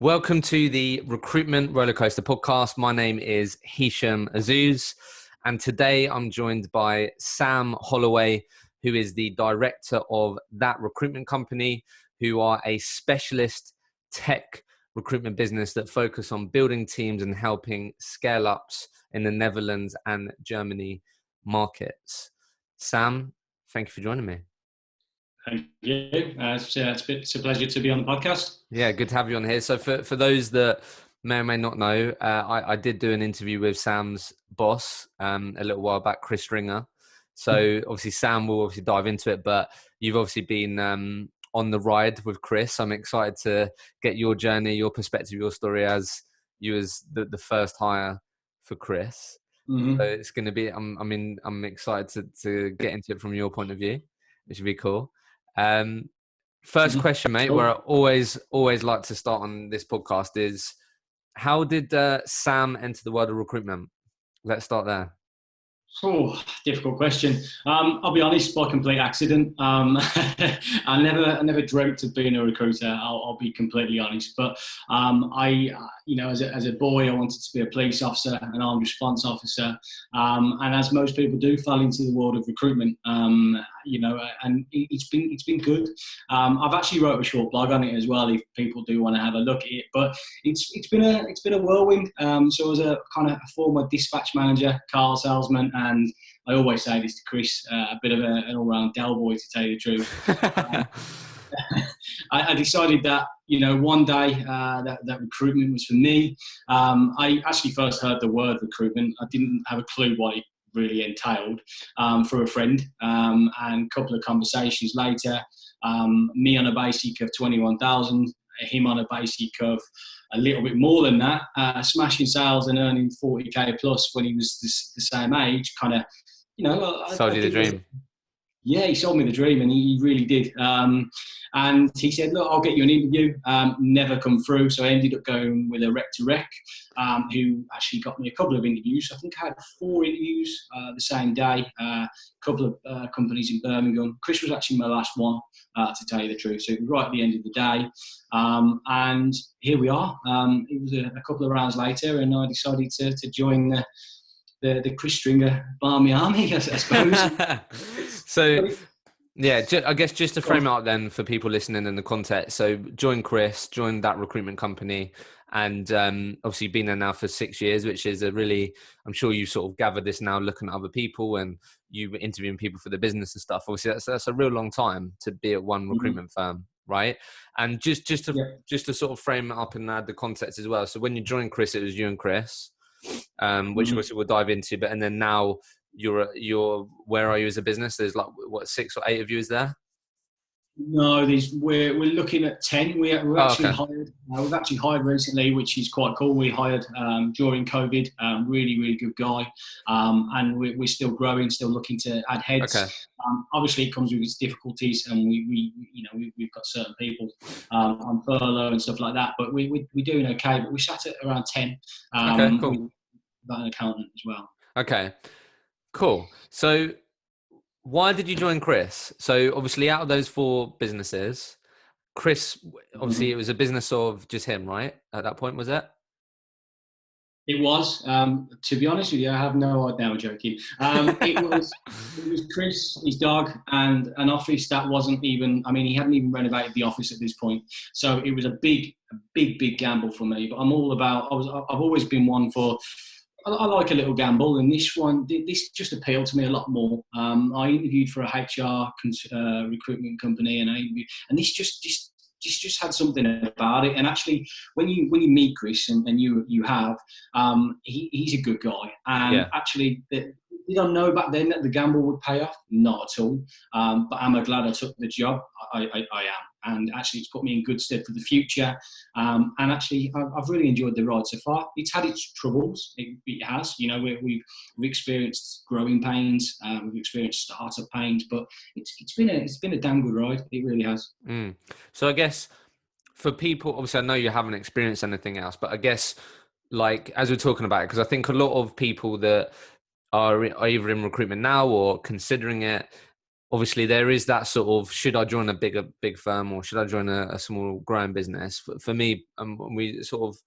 Welcome to the Recruitment Rollercoaster podcast. My name is Hisham Azuz, and today I'm joined by Sam Holloway, who is the director of That Recruitment Company, who are a specialist tech recruitment business that focus on building teams and helping scale ups in the Netherlands and Germany markets. Sam, thank you for joining me. Thank you. It's a pleasure to be on the podcast. Yeah, good to have you on here. So for those that may or may not know, I did do an interview with Sam's boss a little while back, Chris Stringer. So obviously Sam will obviously dive into it, but you've obviously been on the ride with Chris. I'm excited to get your journey, your perspective, your story as you as the first hire for Chris. Mm-hmm. So it's going to be, I'm excited to get into it from your point of view, which would be cool. First question, mate, where I always like to start on this podcast is, how did Sam enter the world of recruitment? Let's start there. Oh, difficult question. I'll be honest, by complete accident. I never dreamt of being a recruiter. I'll be completely honest. But as a boy, I wanted to be a police officer, an armed response officer, and as most people do, fell into the world of recruitment. And it's been good. I've actually wrote a short blog on it as well, if people do want to have a look at it. But it's been a whirlwind. So I was a kind of a former dispatch manager, car salesman. And I always say this to Chris, a bit of an all-round Del boy, to tell you the truth. I decided that, one day that recruitment was for me. I actually first heard the word recruitment. I didn't have a clue what it really entailed for a friend. And a couple of conversations later, me on a basic of 21,000, him on a basic of a little bit more than that, smashing sales and earning 40k plus when he was the same age, kind of, sold you the dream. Yeah, he sold me the dream, and he really did. And he said, look, I'll get you an interview. Never come through, so I ended up going with a rec-to-rec, who actually got me a couple of interviews. I think I had 4 interviews the same day, a couple of companies in Birmingham. Chris was actually my last one, to tell you the truth. So it was right at the end of the day. And here we are. It was a couple of rounds later, and I decided to join the Chris Stringer Barmy Army, I suppose. So, yeah, I guess just to frame it up then for people listening in the context. So join Chris, join That Recruitment Company, and obviously been there now for 6 years, which is I'm sure you sort of gathered this now looking at other people and you interviewing people for the business and stuff. Obviously that's a real long time to be at one recruitment firm, right? And just to sort of frame it up and add the context as well. So when you joined Chris, it was you and Chris, which obviously we'll dive into, but, and then now you're where are you as a business? There's like, what, 6 or 8 of you is there? No, we're looking at 10. We've actually hired recently, which is quite cool. We hired during COVID, really, really good guy. And we're still growing, still looking to add heads. Okay. Obviously it comes with its difficulties, and we've got certain people on furlough and stuff like that, but we're doing okay. But we sat at around 10. Okay, cool. We've got an accountant as well. Okay, cool. So why did you join Chris? So obviously out of those 4 businesses, Chris, obviously it was a business of just him, right? At that point, was it? It was. To be honest with you, I have no idea. I'm joking. It was Chris, his dog, and an office that wasn't even, he hadn't even renovated the office at this point. So it was a big gamble for me. But I'm all about, I've always been one for, I like a little gamble, and this just appealed to me a lot more. I interviewed for a HR recruitment company, and this just had something about it. And actually, when you meet Chris, and you have, he's a good guy. And actually, did I know back then that the gamble would pay off? Not at all. But am I glad I took the job? I am. And actually, it's put me in good stead for the future. And actually, I've really enjoyed the ride so far. It's had its troubles. It has. We've experienced growing pains. We've experienced startup pains. But it's been a damn good ride. It really has. So I guess for people, obviously, I know you haven't experienced anything else, but I guess, like, as we're talking about it, because I think a lot of people that are either in recruitment now or considering it, obviously there is that sort of, should I join a big firm or should I join a small growing business? For me, we sort of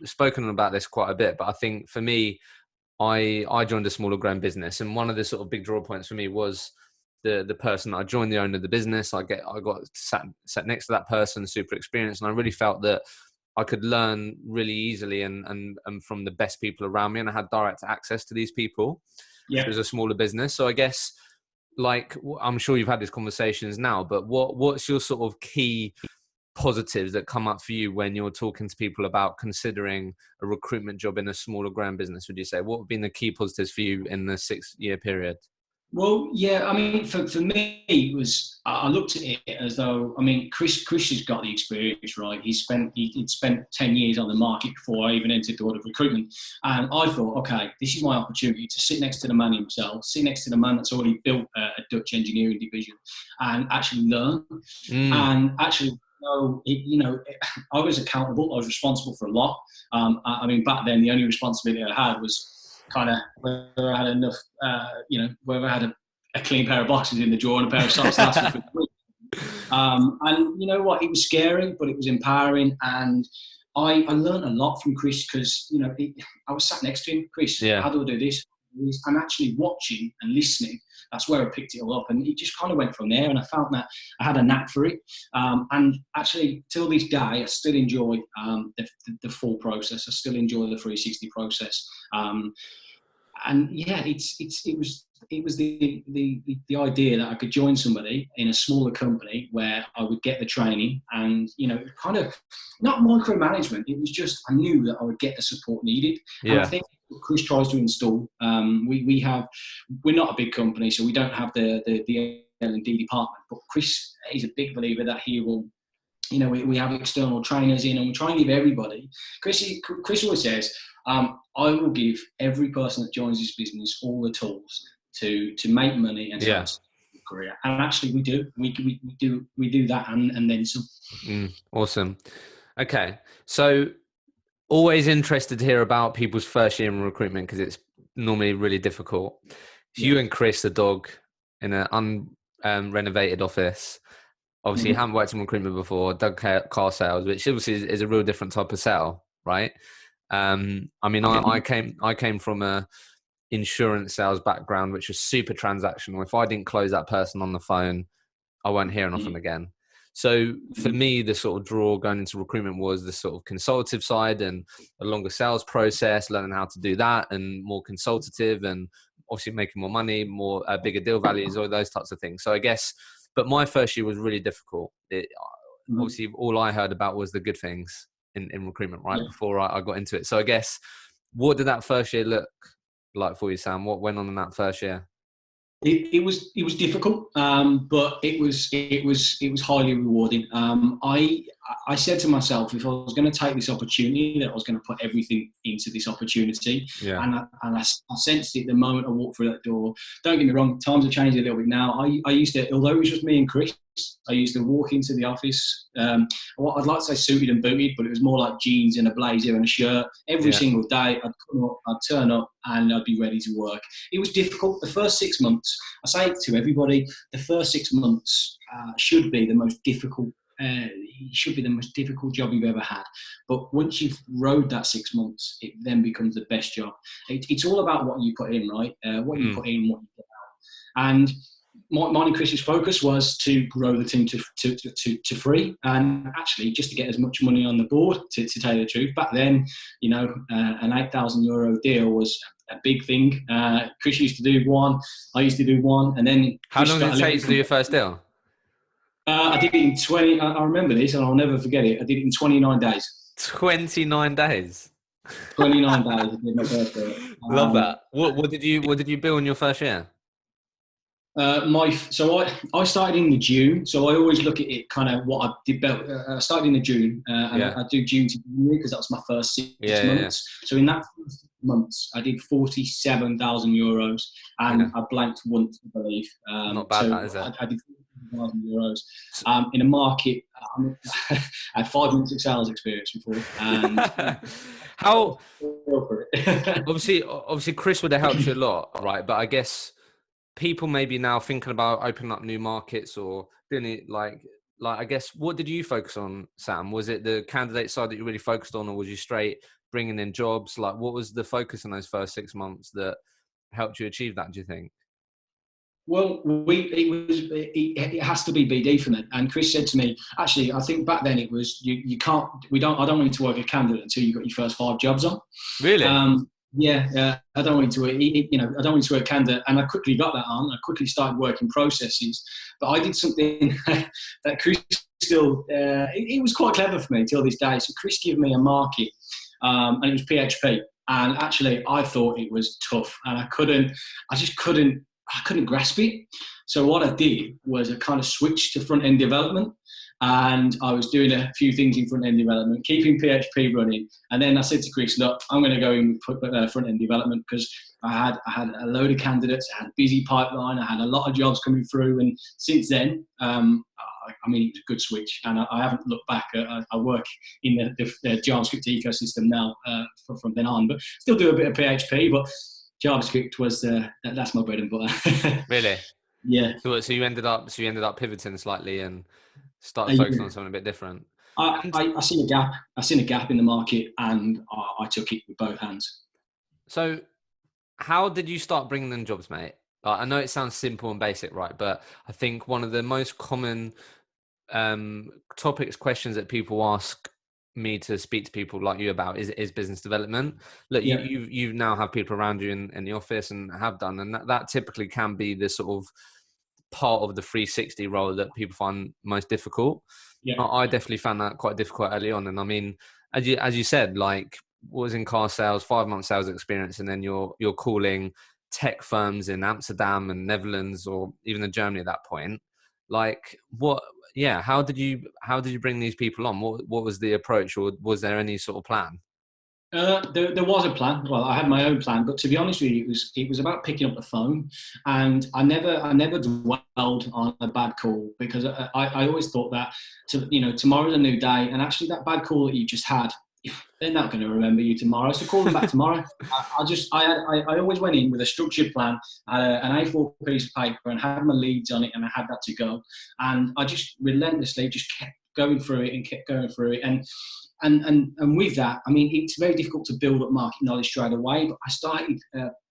spoken about this quite a bit, but I think for me, I joined a smaller growing business, and one of the sort of big draw points for me was the person that I joined, the owner of the business. I got sat next to that person, super experienced, and I really felt that I could learn really easily and from the best people around me, and I had direct access to these people. Yeah. It was a smaller business, so I guess, like, I'm sure you've had these conversations now, but what's your sort of key positives that come up for you when you're talking to people about considering a recruitment job in a smaller growing business? Would you say, what have been the key positives for you in the 6-year period? Well, yeah, I mean, for me, it was, I looked at it as though, I mean, Chris has got the experience, right? He'd spent 10 years on the market before I even entered the world of recruitment. And I thought, okay, this is my opportunity to sit next to the man himself, sit next to the man that's already built a Dutch engineering division, and actually learn. And actually, I was accountable. I was responsible for a lot. I mean, back then, the only responsibility I had was kind of whether I had enough, whether I had a clean pair of boxes in the drawer and a pair of socks. That's for free. And you know what? It was scary, but it was empowering. And I learned a lot from Chris because, I was sat next to him. Chris, how do I do this? And actually watching and listening, that's where I picked it all up. And it just kind of went from there. And I found that I had a knack for it. And actually, till this day, I still enjoy the full process. I still enjoy the 360 process. And yeah, it was the idea that I could join somebody in a smaller company where I would get the training and, kind of not micromanagement. It was just, I knew that I would get the support needed. Yeah. And I think Chris tries to install, we're not a big company, so we don't have the L&D department, but Chris is a big believer that he will, we have external trainers in, and we try and give everybody. Chris always says, I will give every person that joins this business all the tools to make money and to have a career. And actually, we do. We do that and then some. Awesome. Okay, so always interested to hear about people's first year in recruitment because it's normally really difficult. You and Chris, the dog, in an unrenovated office. Obviously, you haven't worked in recruitment before, done car sales, which obviously is a real different type of sale, right? I mean, I came from a insurance sales background, which was super transactional. If I didn't close that person on the phone, I won't hear nothing again. So for me, the sort of draw going into recruitment was the sort of consultative side and a longer sales process, learning how to do that, and more consultative, and obviously making more money, more bigger deal values, all those types of things. So I guess, but my first year was really difficult. Obviously, all I heard about was the good things in recruitment, right? Before I got into it. So I guess, what did that first year look like for you, Sam? What went on in that first year? It was difficult, but it was highly rewarding. I said to myself, if I was going to take this opportunity, that I was going to put everything into this opportunity. Yeah. And I sensed it the moment I walked through that door. Don't get me wrong, times have changed a little bit now. I used to, although it was just me and Chris, I used to walk into the office, I'd like to say suited and booted, but it was more like jeans and a blazer and a shirt. Every single day, I'd come up, I'd turn up, and I'd be ready to work. It was difficult. The first 6 months, I say it to everybody, the first 6 months should be the most difficult. It should be the most difficult job you've ever had. But once you've rode that 6 months, it then becomes the best job. It's all about what you put in, right? What you put in, what you get out. And mine and Chris's focus was to grow the team to free, and actually just to get as much money on the board, to tell you the truth. Back then, an €8,000 deal was a big thing. Chris used to do one, I used to do one, and then... How long did it take to do your first deal? I did it in 20... I remember this, and I'll never forget it. I did it in 29 days. 29 days? 29 days. I did my birthday. Love that. What did you bill in your first year? I started in the June, so I always look at it kind of what I did. I started in the June, and I do June to January because that was my first 6 months. Yeah. So in that first 6 months, I did €47,000, and I blanked once, I believe. Not bad, that is it? I did €40,000 in a market. I had 5 months of sales experience before. How? obviously, Chris would have helped you a lot, right? But I guess, people maybe now thinking about opening up new markets or doing it like I guess, what did you focus on, Sam? Was it the candidate side that you really focused on, or was you straight bringing in jobs? Like, what was the focus in those first 6 months that helped you achieve that, do you think? Well, it has to be BD for me. And Chris said to me, actually, I think back then it was you can't I don't want you to work a candidate until you got your first 5 jobs on. Really? I don't want you to I don't want you to work a candidate, and I quickly got that on. I quickly started working processes, but I did something that Chris still it was quite clever for me till this day. So Chris gave me a market, and it was PHP. And actually, I thought it was tough, and I just couldn't grasp it. So what I did was I kind of switched to front end development, and I was doing a few things in front end development, keeping PHP running. And then I said to Chris, look, I'm going to go in with front end development, because I had a load of candidates, I had a busy pipeline, I had a lot of jobs coming through. And since then, I mean, it was a good switch, and I haven't looked back. I work in the JavaScript ecosystem now from then on, but still do a bit of PHP, but JavaScript was that's my bread and butter. Really? Yeah. So you ended up pivoting slightly and started focusing on something a bit different. I seen a gap. I seen a gap in the market, and I took it with both hands. So, how did you start bringing in jobs, mate? I know it sounds simple and basic, right? But I think one of the most common questions that people ask me to speak to people like you about is business development. Look, Yeah. you now have people around you in the office, and have done, and that typically can be the sort of part of the 360 role that people find most difficult. Yeah. I definitely found that quite difficult early on. And I mean, as you said, like, was in car sales, 5-month sales experience, and then you're calling tech firms in Amsterdam and Netherlands, or even in Germany at that point. Like, how did you bring these people on? What was the approach, or was there any sort of plan? There was a plan. Well, I had my own plan, but to be honest with you, it was about picking up the phone, and I never dwelled on a bad call, because I always thought that tomorrow's a new day, and actually that bad call that you just had, they're not going to remember you tomorrow, so call them back tomorrow. I always went in with a structured plan. I had an A4 piece of paper and had my leads on it, and I had that to go, and I just relentlessly just kept going through it and kept going through it. And with that, I mean, it's very difficult to build up market knowledge straight away, but I started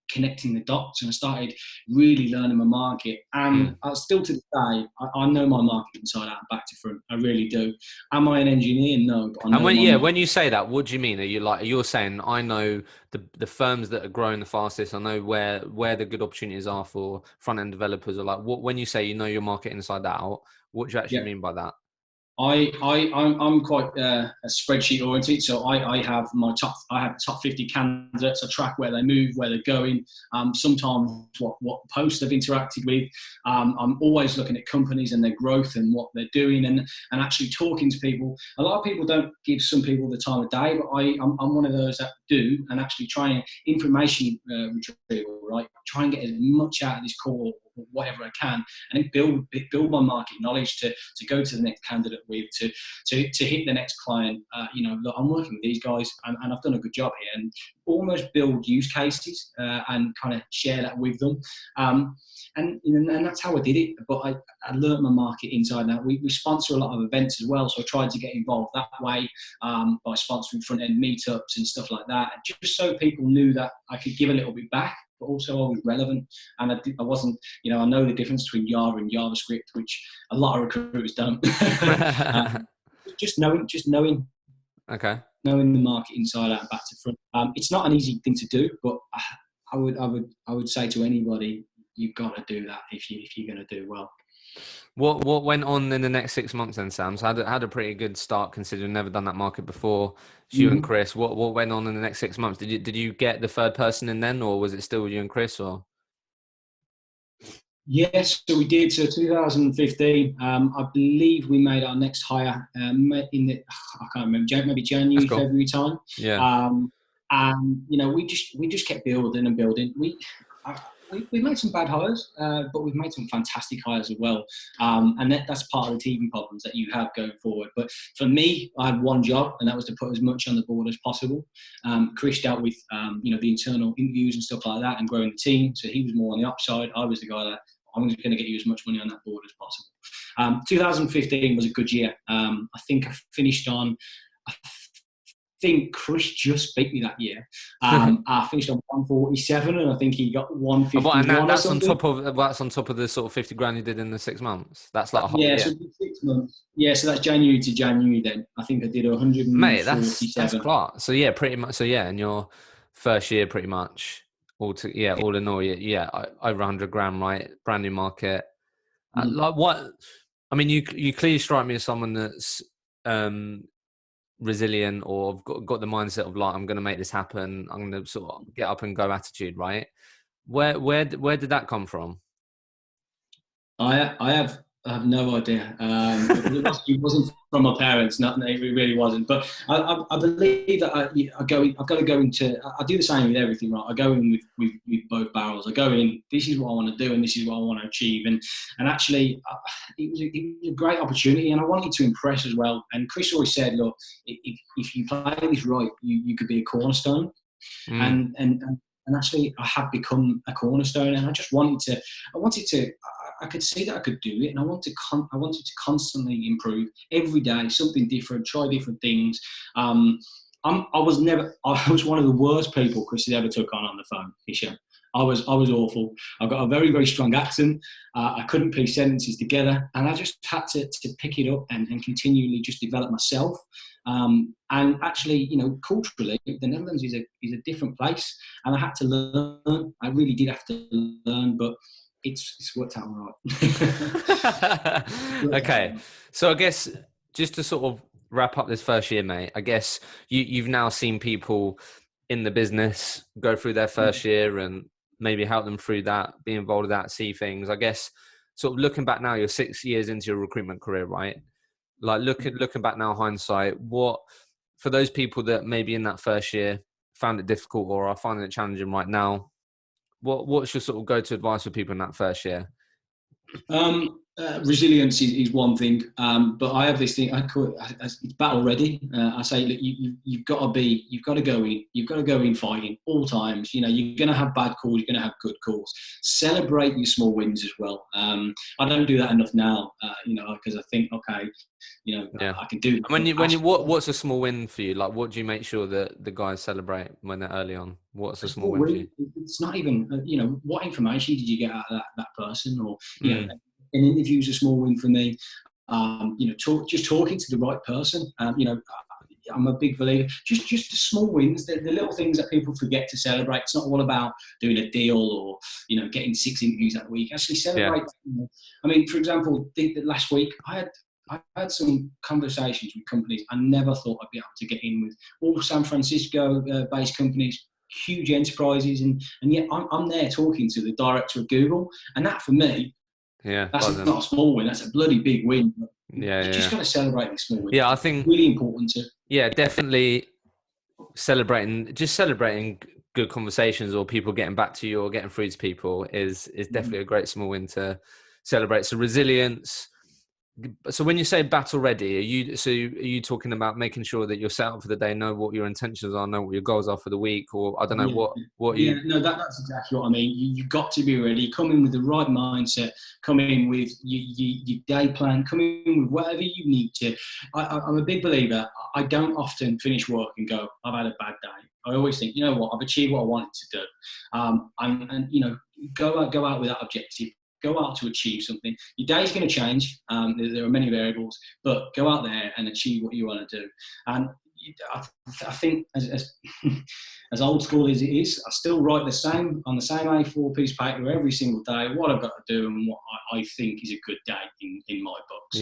connecting the dots, and I started really learning my market. And still to this day, I know my market inside out and back to front. I really do. Am I an engineer? No. But I know when you say that, what do you mean? You're saying, I know the firms that are growing the fastest, I know where the good opportunities are for front end developers, or like, when you say you know your market inside out, what do you actually mean by that? I'm quite spreadsheet oriented, so I have the top 50 candidates. I track where they move, where they're going, sometimes what posts they've interacted with. I'm always looking at companies and their growth and what they're doing, and actually talking to people. A lot of people don't give some people the time of day, but I'm one of those that do, and actually try and information retrieval, right? Try and get as much out of this call, whatever I can, and build my market knowledge to go to the next candidate with, to hit the next client. Look, I'm working with these guys, and I've done a good job here, and almost build use cases and kind of share that with them. And that's how I did it. But I learned my market inside and out. We sponsor a lot of events as well, so I tried to get involved that way by sponsoring front end meetups and stuff like that, just so people knew that I could give a little bit back, but also I was relevant. And I wasn't, I know the difference between Java and JavaScript, which a lot of recruiters don't. Just knowing. Okay. Knowing the market inside out and back to front. It's not an easy thing to do, but I would say to anybody, you've got to do that if you're going to do well. What went on in the next 6 months then, Sam? So I had a pretty good start, considering never done that market before. It's you and Chris. What went on in the next 6 months? Did you get the third person in then, or was it still you and Chris? Or yes, so we did. So 2015, I believe we made our next hire I can't remember, maybe January, February time. Yeah. And we just kept building and building. we've made some bad hires, but we've made some fantastic hires as well. And that's part of the teething problems that you have going forward. But for me, I had one job, and that was to put as much on the board as possible. Chris dealt with, the internal interviews and stuff like that and growing the team. So he was more on the upside. I was the guy that I'm just going to get you as much money on that board as possible. 2015 was a good year. I think I finished on, I think Chris just beat me that year. I finished on 147, and I think he got 151 that's or something. That's on top of the sort of 50 grand you did in the 6 months. That's like a whole year. So 6 months. Yeah, so that's January to January. Then I think I did 147. Mate, that's class. So yeah, pretty much. So yeah, in your first year, pretty much all in all, over 100 grand, right? Brand new market. Like what? I mean, you clearly strike me as someone that's resilient, or got the mindset of like, I'm going to make this happen. I'm going to sort of get up and go attitude, right? Where did that come from? I have no idea. It wasn't from my parents. It really wasn't. But I believe that I've got to go into. I do the same with everything, right? I go in with both barrels. I go in. This is what I want to do, and this is what I want to achieve. And actually, it was a great opportunity, and I wanted to impress as well. And Chris always said, look, if you play this right, you could be a cornerstone. And actually, I have become a cornerstone, and I just wanted to. I could see that I could do it, and I wanted to constantly improve every day, something different, try different things. I was one of the worst people Chris has ever took on the phone, Fisher. I was awful. I've got a very, very strong accent. I couldn't piece sentences together, and I just had to pick it up and continually just develop myself. And actually, culturally, the Netherlands is a different place, and I had to learn. I really did have to learn, but it's worked out all right. Okay, so I guess just to sort of wrap up this first year, mate, I guess you've now seen people in the business go through their first year and maybe help them through that, be involved with that, see things. I guess sort of looking back now, you're 6 years into your recruitment career, right? Like looking back now, hindsight, what for those people that maybe in that first year found it difficult or are finding it challenging right now, what's your sort of go-to advice for people in that first year? Resilience is one thing, but I have this thing. I call it it's battle ready. I say that you've got to go in fighting all times. You're going to have bad calls, you're going to have good calls. Celebrate your small wins as well. I don't do that enough now. Because I think, okay, I can do. What's a small win for you? Like, what do you make sure that the guys celebrate when they're early on? What's a small win for you? It's not even, what information did you get out of that person, or an interview is a small win for me. Just talking to the right person. I'm a big believer. Just the small wins, the little things that people forget to celebrate. It's not all about doing a deal or getting 6 interviews that week. Actually celebrate. Yeah. For example, the last week I had some conversations with companies I never thought I'd be able to get in with. All San Francisco-based companies, huge enterprises, and yet I'm there talking to the director of Google, and that for me. Yeah, that's not a small win. That's a bloody big win. You just got to celebrate the small wins. Yeah, I think it's really important to. Yeah, definitely celebrating good conversations or people getting back to you or getting through to people is definitely a great small win to celebrate. So resilience. So when you say battle ready, are you talking about making sure that you're set up for the day, know what your intentions are, know what your goals are for the week, or I don't know what you? Yeah, no, that's exactly what I mean. You've got to be ready. Come in with the right mindset. Come in with your day plan. Come in with whatever you need to. I'm a big believer. I don't often finish work and go, I've had a bad day. I always think, you know what, I've achieved what I wanted to do, and go out with that objective. Go out to achieve something. Your day's going to change. There are many variables, but go out there and achieve what you want to do. And I think as old school as it is, I still write on the same A4 piece of paper every single day what I've got to do and what I think is a good day in my books.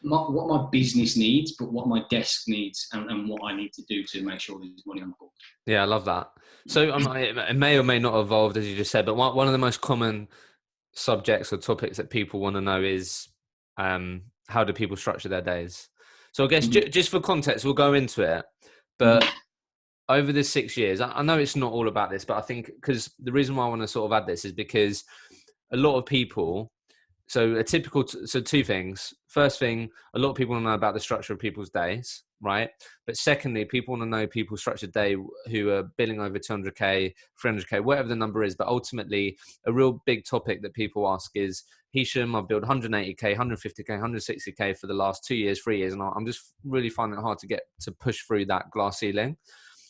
What my business needs, but what my desk needs, and what I need to do to make sure there's money on the board. Yeah, I love that. So it may or may not have evolved, as you just said, but one of the most common subjects or topics that people want to know is how do people structure their days? So I guess just for context, we'll go into it, but over the 6 years, I know it's not all about this, but I think because the reason why I want to sort of add this is because a lot of people, so two things. First thing, a lot of people want to know about the structure of people's days, right? But secondly, people want to know people's structured day who are billing over 200K, 300K, whatever the number is. But ultimately, a real big topic that people ask is, Hisham, I've billed 180K, 150K, 160K for the last 2 years, 3 years, and I'm just really finding it hard to get to push through that glass ceiling.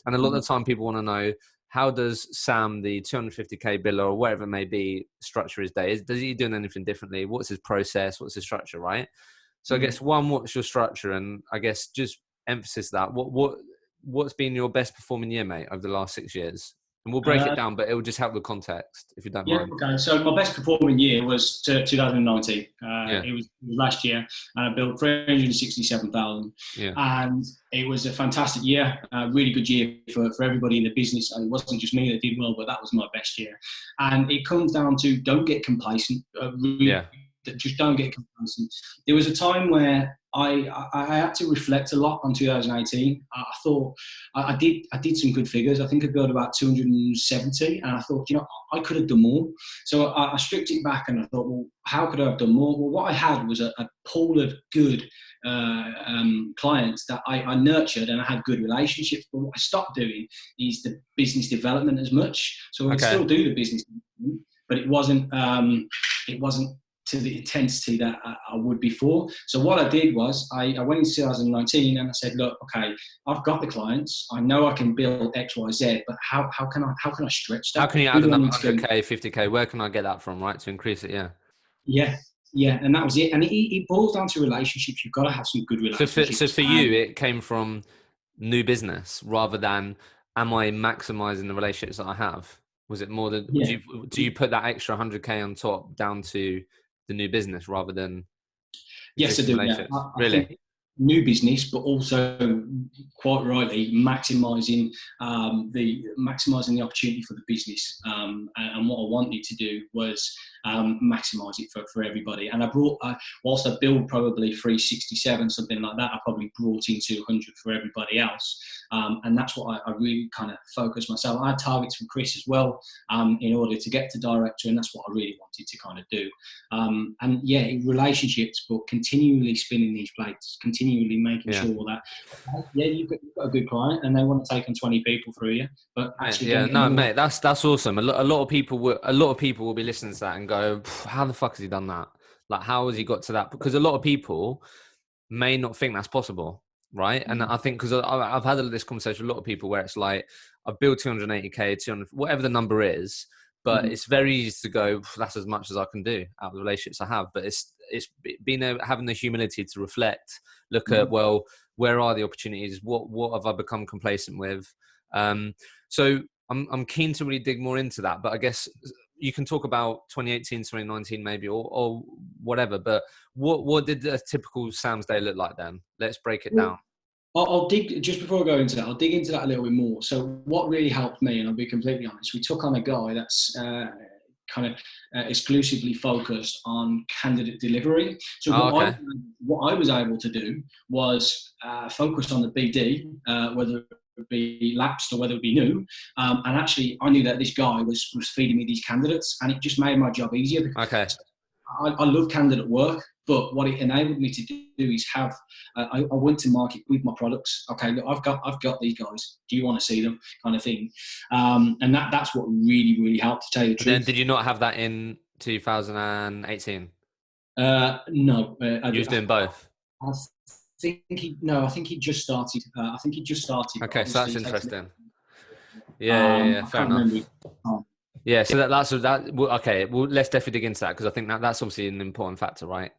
And a lot of the time people want to know, how does Sam, the 250K biller or whatever it may be, structure his day? Does he doing anything differently? What's his process? What's his structure, right? So I guess one, what's your structure? And I guess just emphasis that. What's been your best performing year, mate, over the last 6 years? And we'll break it down, but it will just help with context, if you don't mind. Okay. So my best performing year was 2019. It was last year, and I built 367,000. Yeah. And it was a fantastic year, a really good year for everybody in the business. And it wasn't just me that did well, but that was my best year. And it comes down to, don't get complacent. Just don't get complacent. There was a time where I had to reflect a lot on 2018. I thought I did some good figures. I think I got about 270, and I thought, I could have done more. So I stripped it back, and I thought, well, how could I have done more? Well, what I had was a pool of good clients that I nurtured, and I had good relationships. But what I stopped doing is the business development as much. So I still do the business development, but it wasn't to the intensity that I would before. So what I did was I went into 2019 and I said, look, okay, I've got the clients. I know I can build X, Y, Z, but how can I stretch that? How can you add another 100K, 50K? Where can I get that from, right? To increase it, Yeah. And that was it. And it boils down to relationships. You've got to have some good relationships. So for you, it came from new business rather than, am I maximizing the relationships that I have? Was it more than, do you put that extra 100K on top down to the new business rather than? Yes, I do. Yeah. I think new business, but also quite rightly maximising the opportunity for the business. And what I wanted to do was maximise it for everybody. And I brought, whilst I billed probably 367, something like that, I probably brought in 200 for everybody else. And that's what I really kind of focused myself. I had targets from Chris as well, in order to get to director, and that's what I really wanted to kind of do. And relationships, but continually spinning these plates, continually making sure that you've got a good client and they want to take on 20 people through you, but actually mate, that's awesome. A lot of people will be listening to that and go, how the fuck has he done that? Like, how has he got to that? Because a lot of people may not think that's possible, right? And I think, because I've had this conversation with a lot of people where it's like, I've built 280K, 200, whatever the number is, but it's very easy to go, that's as much as I can do out of the relationships I have. But it's being having the humility to reflect, look at, well, where are the opportunities? What have I become complacent with? So I'm keen to really dig more into that. But I guess you can talk about 2018, 2019 maybe, or whatever. But what did a typical Sam's day look like then? Let's break it down. I'll dig, just before I go into that, I'll dig into that a little bit more. So what really helped me, and I'll be completely honest, we took on a guy that's exclusively focused on candidate delivery. So what I was able to do was focus on the BD, whether it be lapsed or whether it be new. And actually, I knew that this guy was feeding me these candidates, and it just made my job easier. Because I love candidate work, but what it enabled me to do is have, I went to market with my products. Okay, look, I've got these guys. Do you want to see them? Kind of thing. And that's what really, really helped, to tell you the truth. Then did you not have that in 2018? No. You was doing both? I think he just started. Okay, so that's interesting. Yeah, fair enough. Yeah, so that's okay. Well, let's definitely dig into that, because I think that's obviously an important factor, right?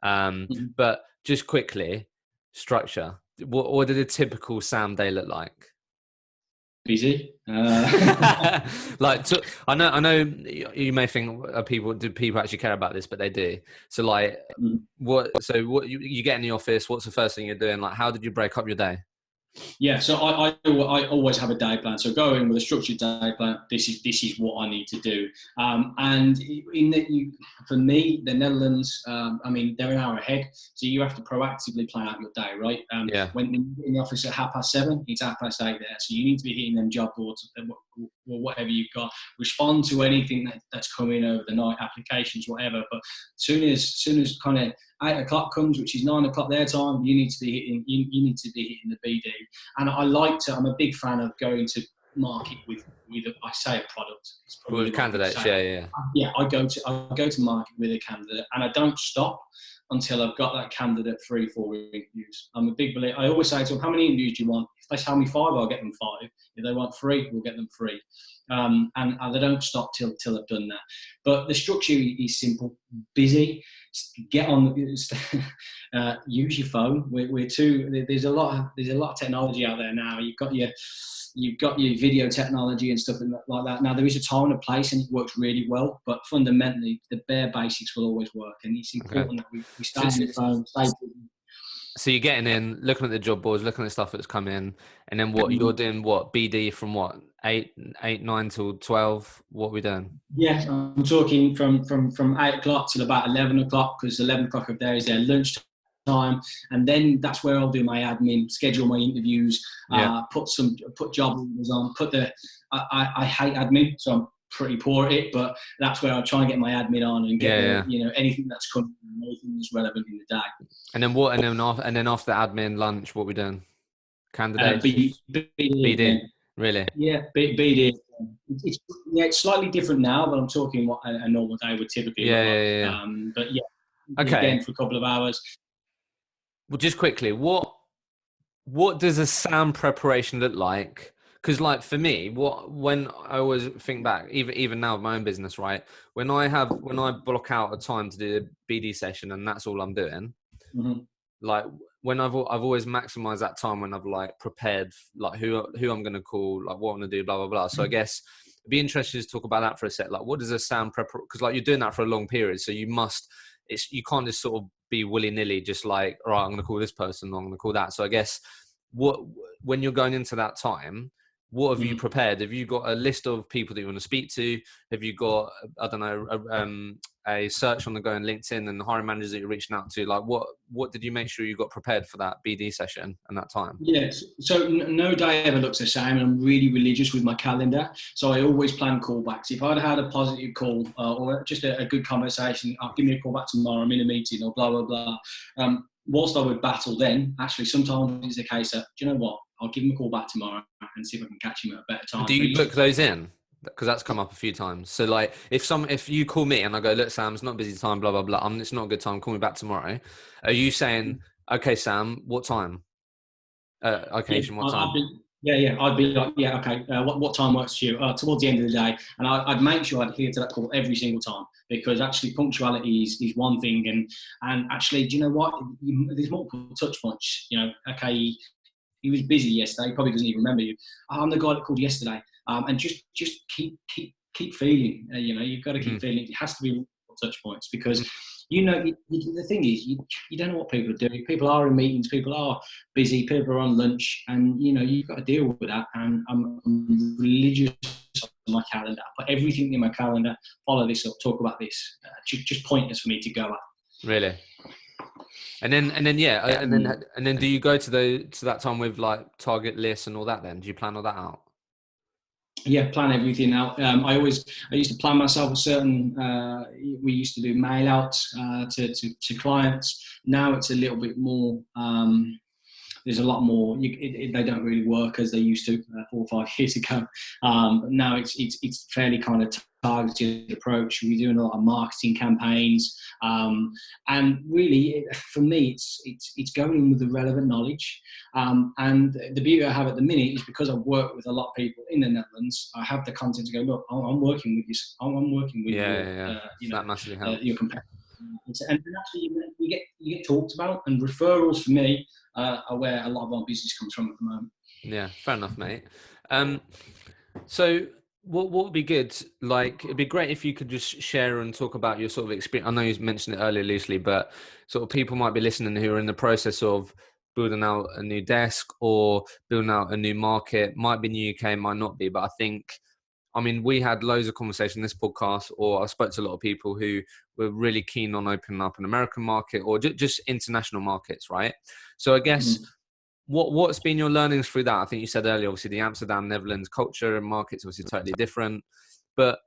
But just quickly, structure. What did a typical Sam day look like? Busy. Like, I know you may think, do people actually care about this? But they do. So like, what you get in the office? What's the first thing you're doing? Like, how did you break up your day? Yeah, so I always have a day plan. So go in with a structured day plan. This is what I need to do. And for me, the Netherlands, I mean, they're an hour ahead, so you have to proactively plan out your day, right? Yeah. When you're in the office at 7:30, it's 8:30 there, so you need to be hitting them job boards or whatever you've got. Respond to anything that's coming over the night, applications, whatever. But soon as kind of 8 o'clock comes, which is 9 o'clock their time, you need to be hitting. You need to be hitting the BD. And I'm a big fan of going to market with I say a product. It's probably With the wrong thing to candidates, say. yeah. Yeah, I go to market with a candidate, and I don't stop until I've got that candidate free for interviews. I'm a big believer. I always say to them, how many interviews do you want? If they tell me 5, I'll get them 5. If they want 3, we'll get them 3. And they don't stop till I've done that. But the structure is simple: busy. Get on. Use your phone. There's a lot of technology out there now. You've got your video technology and stuff like that. Now there is a time and a place, and it works really well. But fundamentally, the bare basics will always work, and it's important that we stay on the phone. So you're getting in, looking at the job boards, looking at the stuff that's come in, and then what you're doing? What BD from what 8, 9 till 12? What are we doing? Yeah, I'm talking from 8 o'clock till about 11 o'clock, because 11 o'clock of there is their lunch time, and then that's where I'll do my admin, schedule my interviews, put job orders on. I hate admin, so I'm pretty poor at it, but that's where I try and get my admin on and get anything that's coming, anything that's relevant in the day. And then what? And then after the admin lunch, what are we doing? Candidates, BD. Really? Yeah, BD. It's slightly different now, but I'm talking what a normal day would typically look like. But yeah, again for a couple of hours. Well, just quickly, what does a SAM preparation look like? Because, like, for me, when I always think back, even now with my own business, right? When I block out a time to do a BD session and that's all I'm doing, like when I've always maximized that time when I've like prepared like who I'm going to call, like what I'm going to do, blah blah blah. So I guess it'd be interesting to talk about that for a sec. Like, what does a SAM prep? Because like you're doing that for a long period, so you can't just sort of be willy nilly, just like, all right, I'm going to call this person, I'm going to call that. So I guess when you're going into that time, what have you prepared? Have you got a list of people that you want to speak to? Have you got, I don't know, a search on the go on LinkedIn and the hiring managers that you're reaching out to? Like, what did you make sure you got prepared for that BD session and that time? Yes. So no day ever looks the same, and I'm really religious with my calendar. So I always plan callbacks. If I'd had a positive call or just a good conversation, give me a call back tomorrow, I'm in a meeting or blah, blah, blah. Whilst I would battle then, actually sometimes it's a case of, do you know what? I'll give him a call back tomorrow and see if I can catch him at a better time. Do you book those in? Because that's come up a few times. So like, if you call me and I go, look, Sam, it's not a busy time, blah blah blah. It's not a good time. Call me back tomorrow. Are you saying, okay, Sam, what time? Occasion, what time? I'd be like, okay. What time works for you? Towards the end of the day, and I'd make sure I'd adhere to that call every single time, because actually punctuality is one thing, and actually, do you know what? There's multiple touch points. You know, okay. He was busy yesterday. He probably doesn't even remember you. I'm the guy that called yesterday. And just keep feeling. You've got to keep feeling. It has to be touch points, because the thing is, you don't know what people are doing. People are in meetings. People are busy. People are on lunch, and you've got to deal with that. And I'm religious on my calendar. I put everything in my calendar. Follow this up. Talk about this. Just pointers for me to go at. Really. And then do you go to that time with like target lists and all that? Then do you plan all that out? Yeah, plan everything out. I used to plan myself a certain. We used to do mail outs to clients. Now it's a little bit more. There's a lot more. They don't really work as they used to 4 or 5 years ago. Now it's fairly kind of targeted approach. We're doing a lot of marketing campaigns, and really, for me, it's going in with the relevant knowledge. And the beauty I have at the minute is, because I've worked with a lot of people in the Netherlands, I have the content to go, look, I'm working with you. I'm working with that massively helps. Your competitor. And actually, you get talked about, and referrals for me are where a lot of our business comes from at the moment. Yeah, fair enough, mate. So what would be good? Like, it'd be great if you could just share and talk about your sort of experience. I know you mentioned it earlier loosely, but sort of people might be listening who are in the process of building out a new desk or building out a new market. Might be in the UK, might not be, but I think, I mean, we had loads of conversation in this podcast, or I spoke to a lot of people who were really keen on opening up an American market or just international markets, right? So I guess what's been your learnings through that? I think you said earlier, obviously the Amsterdam, Netherlands culture and markets obviously totally different, but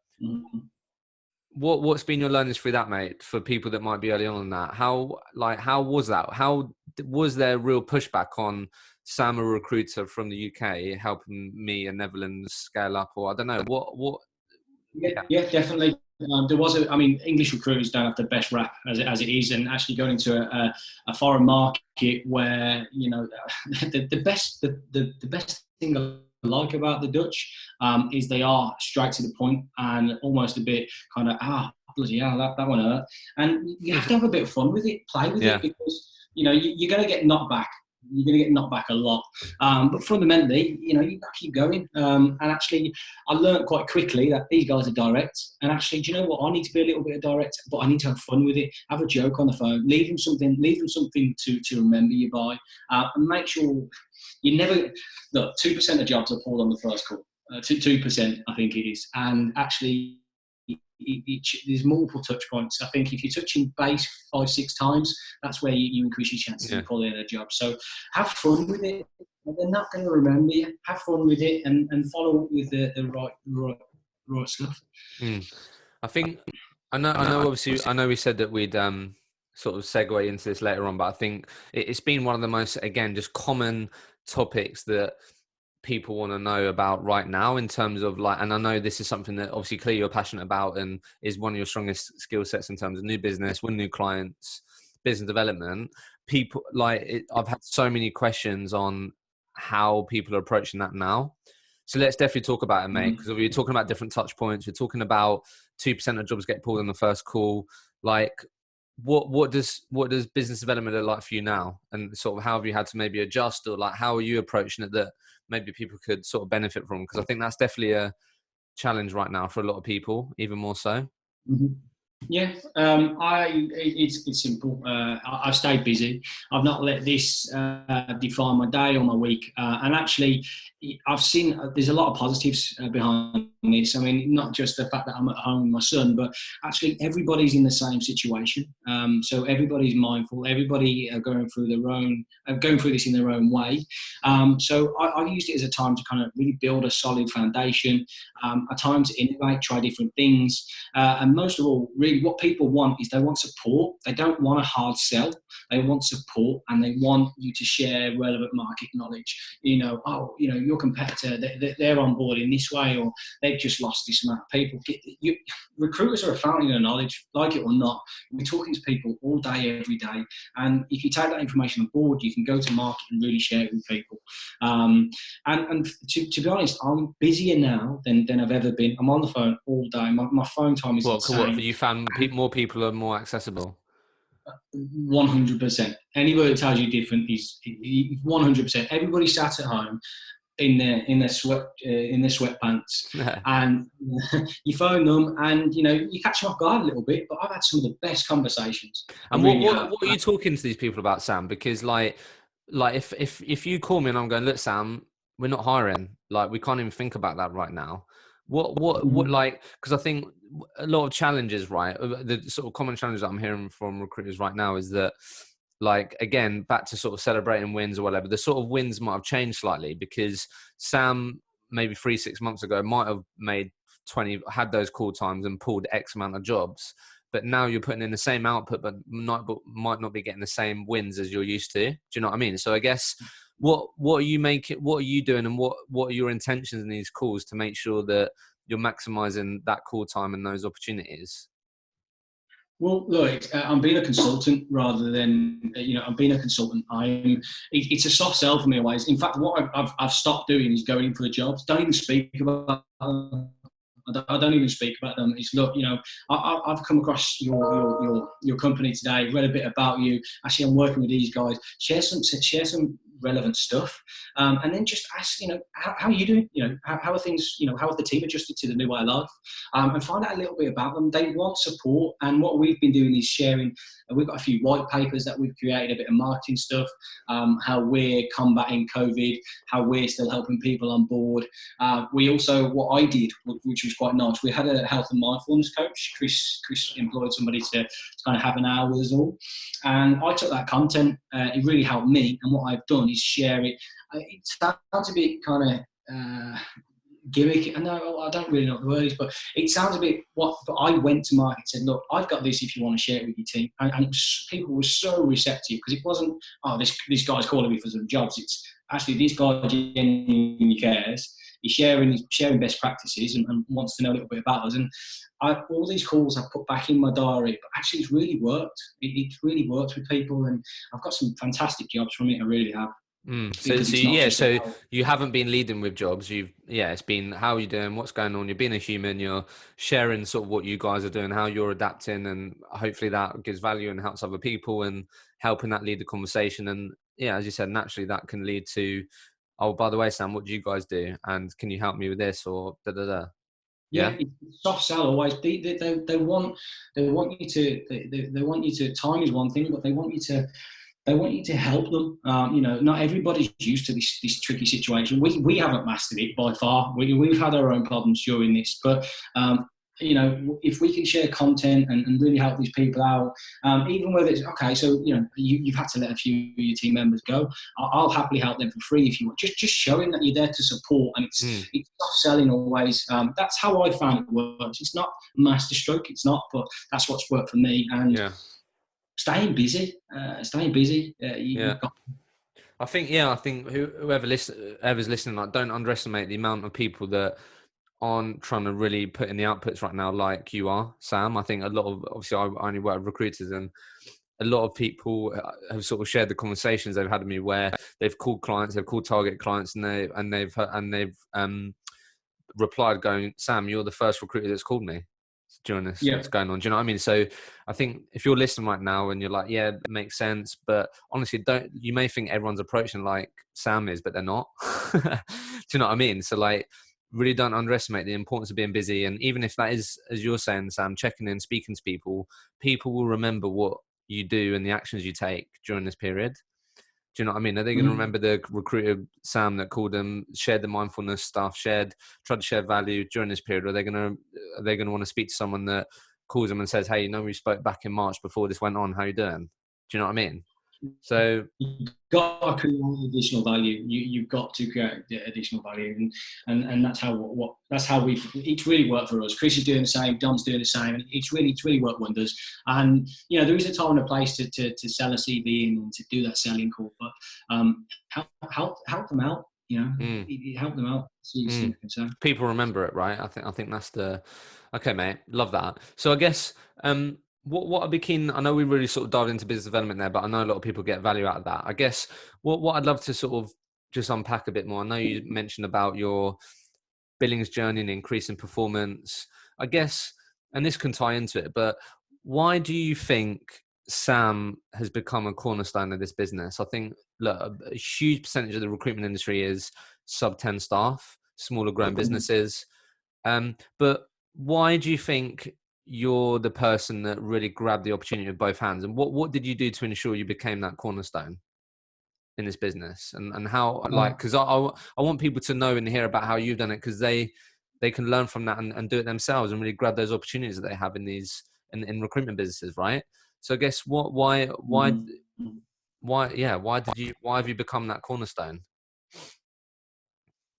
what's been your learnings through that, mate, for people that might be early on in that? How was that? How was there real pushback on Sam, a recruiter from the UK, helping me in Netherlands scale up? Or I don't know, what? Yeah, definitely. There was I mean, English recruiters don't have the best rap as it is, and actually going into a foreign market where, you know, the best thing I like about the Dutch is they are straight to the point and almost a bit kind of, bloody hell, that one hurt. And you have to have a bit of fun with it, play with it, because, you know, you're going to get knocked back. You're going to get knocked back a lot. But fundamentally, you know, you've got to keep going. And actually, I learned quite quickly that these guys are direct. And actually, do you know what? I need to be a little bit of direct, but I need to have fun with it. Have a joke on the phone. Leave them something to remember you by. And make sure you never... Look, 2% of jobs are pulled on the first call. 2%, I think it is. And actually... there's multiple touch points. I think if you're touching base 5-6 times, that's where you increase your chances of pulling a job. So have fun with it. They're not going to remember you. Have fun with it and follow up with the right stuff. I think I know. Obviously, I know we said that we'd sort of segue into this later on, but I think it's been one of the most, again, just common topics that people want to know about right now, in terms of like, and I know this is something that obviously clearly you're passionate about and is one of your strongest skill sets in terms of new business, win new clients, business development. People I've had so many questions on how people are approaching that now. So let's definitely talk about it, mate, because we're talking about different touch points. We're talking about 2% of jobs get pulled in the first call. Like, what does business development look like for you now, and sort of how have you had to maybe adjust, or like how are you approaching it that maybe people could sort of benefit from? Because I think that's definitely a challenge right now for a lot of people, even more so. Yeah, it's simple. I've stayed busy. I've not let this define my day or my week. And actually, I've seen there's a lot of positives behind this. I mean, not just the fact that I'm at home with my son, but actually everybody's in the same situation. So everybody's mindful. Everybody are going through this in their own way. So I've used it as a time to kind of really build a solid foundation. A time to innovate, try different things, and most of all, really, what people want is they want support. They don't want a hard sell. They want support, and they want you to share relevant market knowledge. You know, your competitor, they're on board in this way, or they've just lost this amount of people. Recruiters are a fountain of knowledge, like it or not. We're talking to people all day, every day, and if you take that information on board, you can go to market and really share it with people. And to be honest, I'm busier now than I've ever been. I'm on the phone all day. My phone time is insane. What you found? More people are more accessible. 100%. Anybody that tells you different is 100%. Everybody sat at home in their sweatpants, and you phone them, and you catch them off guard a little bit. But I've had some of the best conversations. And what are you talking to these people about, Sam? Because like if you call me and I'm going, look, Sam, we're not hiring. Like, we can't even think about that right now. What like, because I think a lot of challenges, right? The sort of common challenges that I'm hearing from recruiters right now is that, like, again, back to sort of celebrating wins or whatever, the sort of wins might have changed slightly, because Sam, maybe 3-6 months ago, might have had those call times and pulled X amount of jobs. But now you're putting in the same output, but might not be getting the same wins as you're used to. Do you know what I mean? So I guess what are you doing, and what are your intentions in these calls to make sure that you're maximizing that call time and those opportunities? Well, look, I'm being a consultant rather than, I'm being a consultant. It's a soft sell for me always. In fact, what I've stopped doing is going in for the jobs. Don't even speak about them. I don't even speak about them. It's, look, I've come across your company today, read a bit about you. Actually, I'm working with these guys. Share some relevant stuff, and then just ask, how are you doing? How are things? How have the team adjusted to the new way of life? And find out a little bit about them. They want support, and what we've been doing is sharing. We've got a few white papers that we've created, a bit of marketing stuff, how we're combating COVID, how we're still helping people on board. We also, what I did, which was quite nice, we had a health and mindfulness coach. Chris employed somebody to kind of have an hour with us all. And I took that content, it really helped me. And what I've done is share it. It sounds a bit kind of gimmick. No, I don't really know what the word is, but it sounds a bit but I went to market and said, look, I've got this if you want to share it with your team. And people were so receptive, because it wasn't, this guy's calling me for some jobs. It's actually, this guy genuinely cares. He's sharing best practices and wants to know a little bit about us. And all these calls I've put back in my diary, but actually it's really worked. It's really worked with people, and I've got some fantastic jobs from it. I really have. So you haven't been leading with jobs. It's been, how are you doing? What's going on? You're being a human. You're sharing sort of what you guys are doing, how you're adapting, and hopefully that gives value and helps other people, and helping that lead the conversation. And as you said, naturally that can lead to, oh, by the way, Sam, what do you guys do? And can you help me with this, or da da da? Yeah, it's soft sell always. They want you to. Time is one thing, but they want you to help them. Not everybody's used to this tricky situation. We haven't mastered it by far. We've had our own problems during this, but if we can share content and really help these people out, even whether it's okay, so you've had to let a few of your team members go. I'll happily help them for free if you want. Just showing that you're there to support, and it's soft selling always. That's how I found it works. It's not masterstroke, it's not, but that's what's worked for me. And staying busy. I think whoever's listening, like, don't underestimate the amount of people that aren't trying to really put in the outputs right now, like you are, Sam. I think a lot of, obviously I only work with recruiters, and a lot of people have sort of shared the conversations they've had with me where they've called clients, they've called target clients, and they've replied going, Sam, you're the first recruiter that's called me during this, what's going on. Do you know what I mean? So I think if you're listening right now and you're like, yeah, it makes sense, but honestly, you may think everyone's approaching like Sam is, but they're not. Do you know what I mean? So like, really don't underestimate the importance of being busy. And even if that is, as you're saying, Sam, checking in, speaking to people will remember what you do and the actions you take during this period. Do you know what I mean? Are they going to remember the recruiter, Sam, that called them, shared the mindfulness stuff, tried to share value during this period? Or are they going to want to speak to someone that calls them and says, hey, we spoke back in March before this went on, how you doing? Do you know what I mean? So you've got to create additional value. You've got to create additional value, and that's how it's really worked for us. Chris is doing the same, Dom's doing the same, and it's really worked wonders. And there is a time and a place to sell a CV and to do that selling call, but help them out. Help them out. So people remember it, right? I think that's okay, mate. Love that. So I guess what I'd be keen, I know we really sort of dived into business development there, but I know a lot of people get value out of that. I guess what I'd love to sort of just unpack a bit more. I know you mentioned about your billings journey and increasing performance, I guess, and this can tie into it, but why do you think Sam has become a cornerstone of this business? I think, look, a huge percentage of the recruitment industry is sub 10 staff, smaller grown businesses. But why do you think you're the person that really grabbed the opportunity with both hands? And what did you do to ensure you became that cornerstone in this business? And how, because I want people to know and hear about how you've done it, because they can learn from that and do it themselves and really grab those opportunities that they have in these in recruitment businesses, right? So I guess why have you become that cornerstone?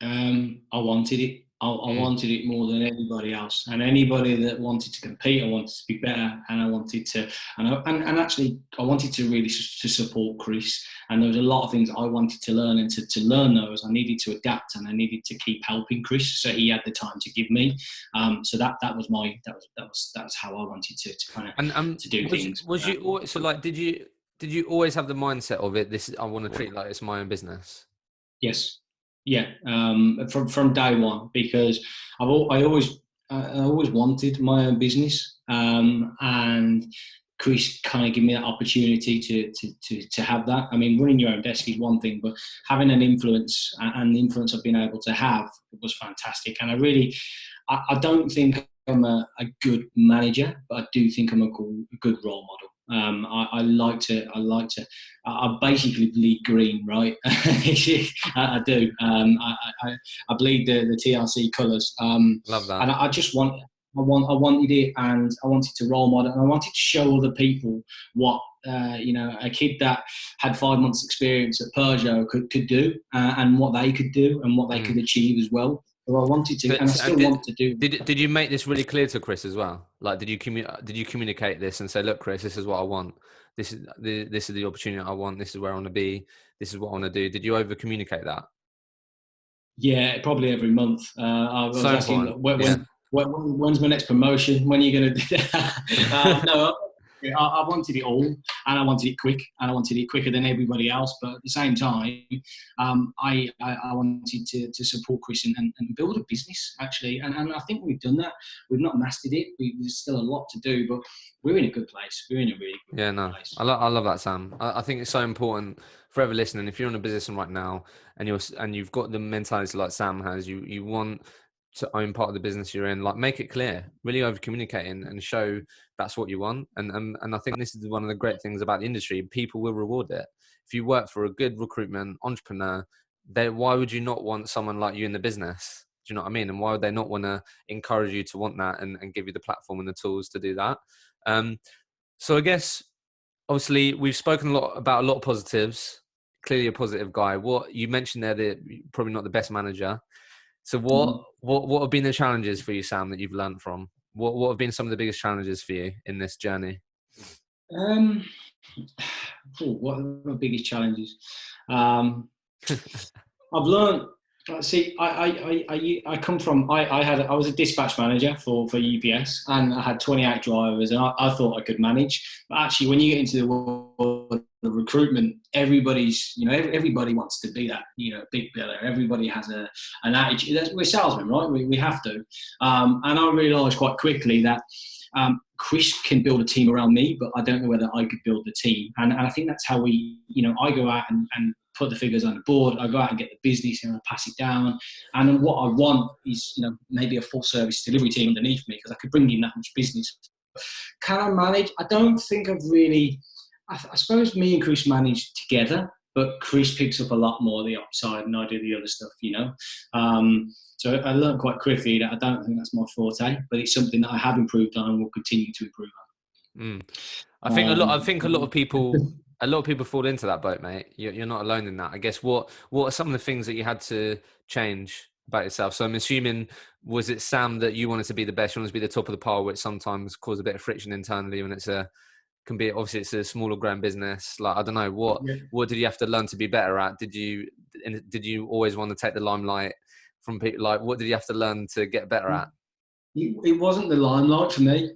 I wanted it. I wanted it more than anybody else, and anybody that wanted to compete, I wanted to be better, and I wanted to, and actually, I wanted to really to support Chris. And there was a lot of things I wanted to learn, and to learn those, I needed to adapt, and I needed to keep helping Chris, so he had the time to give me. So that was how I wanted to kind of to do things. Did you always have the mindset of it? I want to treat it like it's my own business. Yes. Yeah, from day one, because I always wanted my own business, and Chris kind of gave me that opportunity to have that. I mean, running your own desk is one thing, but having an influence and the influence I've been able to have was fantastic. And I don't think I'm a good manager, but I do think I'm a good role model. I basically bleed green, right? I do. I bleed the TRC colours. Love that. And I wanted it, and I wanted to role model, and I wanted to show other people what a kid that had 5 months experience at Peugeot could do, and what they could do, and what they could achieve as well. So I wanted to, and I still want to do. Did you make this really clear to Chris as well? Like, did you communicate this and say, look, Chris, this is what I want. This is the opportunity I want. This is where I want to be. This is what I want to do. Did you over communicate that? Yeah, probably every month. I was asking, when's my next promotion? When are you going to do that? No, I wanted it all, and I wanted it quick, and I wanted it quicker than everybody else. But at the same time, I wanted to support Chris and build a business, actually. And I think we've done that. We've not mastered it. There's still a lot to do, but we're in a good place. We're in a really good place. I love that, Sam. I think it's so important for everyone listening. If you're in a position right now and you've got the mentality like Sam has, you want to own part of the business you're in, like, make it clear, really over communicating and show that's what you want. And I think this is one of the great things about the industry. People will reward it. If you work for a good recruitment entrepreneur, why would you not want someone like you in the business? Do you know what I mean? And why would they not want to encourage you to want that and give you the platform and the tools to do that? So I guess, obviously, we've spoken about a lot of positives. Clearly a positive guy. What you mentioned there, that you're probably not the best manager. So what have been the challenges for you, Sam, that you've learned from? What have been some of the biggest challenges for you in this journey? What are the biggest challenges? I've learned. See, I come from. I was a dispatch manager for UPS, and I had 28 drivers, and I thought I could manage. But actually, when you get into the world of recruitment, everybody wants to be that big biller. Everybody has an attitude. We're salesmen, right? We have to. And I realised quite quickly that Chris can build a team around me, but I don't know whether I could build the team. And I think that's how I go out and put the figures on the board. I go out and get the business and I pass it down. And what I want is, maybe a full service delivery team underneath me, because I could bring in that much business. Can I manage? I don't think I've really. I suppose me and Chris manage together, but Chris picks up a lot more of the upside and I do the other stuff, So I learned quite quickly that I don't think that's my forte, but it's something that I have improved on and will continue to improve on. I think a lot of people fall into that boat, mate. You're not alone in that. I guess what are some of the things that you had to change about yourself? So I'm assuming, was it, Sam, that you wanted to be the best, you wanted to be the top of the pile, which sometimes cause a bit of friction internally when it's a smaller grown business. Like, I don't know, what did you have to learn to be better at? Did you always want to take the limelight from people? Like, what did you have to learn to get better at? It wasn't the limelight for me.